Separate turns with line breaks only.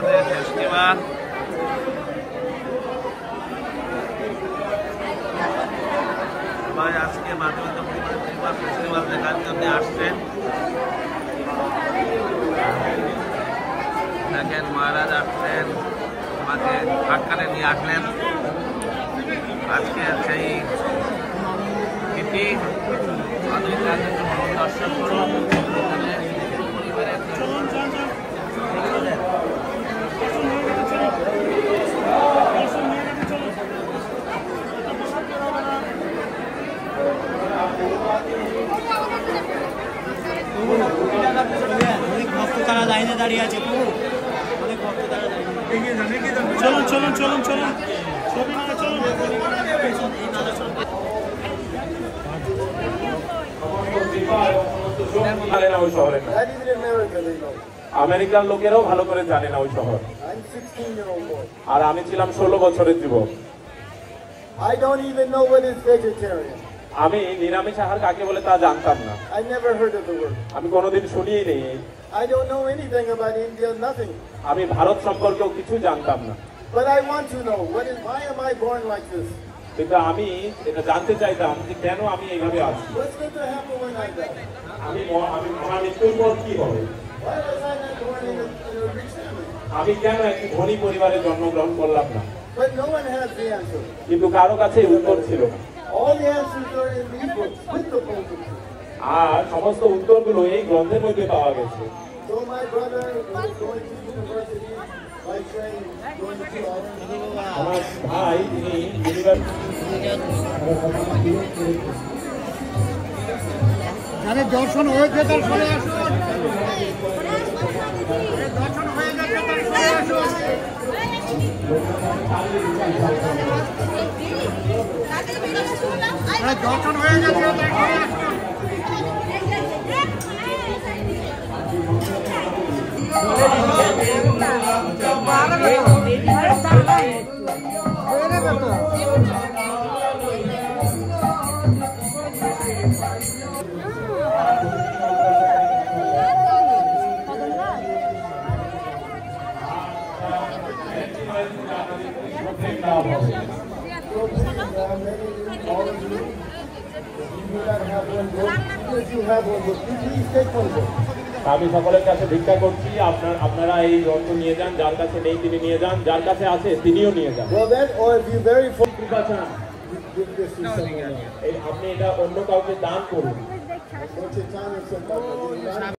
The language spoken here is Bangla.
আমাদের ফেস্টিভ্যাল। সবাই আজকে মাধবন্ত পরিবার ফেস্টিভ্যাল দেখার জন্য আসছেন। দেখেন মহারাজ আসছেন, আমাকে হাতখানে নিয়ে আসলেন। আজকে সেই তিথি দর্শন করুন।
অনেক ভক্ত তারা লাইনে দাঁড়িয়ে আছে। অনেক ভক্ত তারা চলুন চলুন চলুন চলুন
আমেরিকার লোকেরাও ভালো করে জানে না ওই শহর। আর আমি ছিলাম 16 বছরের যুবক। আমি নিরামিষ আহার কাকে বলে তা জানতাম না। আমি কোনোদিন শুনিই নেই। আমি ভারত সম্পর্কেও কিছু জানতাম না। কিন্তু আমি এটা জানতে চাইতাম যে কেন আমি এইভাবে আছি। আমি আমার মৃত্যুর পর কি হবে? আমি কেন একটি ধনী পরিবারে জন্মগ্রহণ করলাম না? কিন্তু কারো কাছে উত্তর ছিল না। আর সমস্ত উত্তরগুলো এই গ্রন্থের মধ্যে পাওয়া গেছে। আমার ভাই তিনি
যাদের দর্শন হয়েছে তার সরে আসুন। দর্শন হয়ে গেছে তার সরে আসুন। দর্শন হয়ে গেছে তার সরে
আমি সকলের কাছে ভিক্ষা করছি, আপনারা এই গ্রন্থ নিয়ে যান। যার কাছে নেই তিনি নিয়ে যান, যার কাছে আছে তিনিও নিয়ে যান। আপনি এটা অন্য কাউকে দান করুন।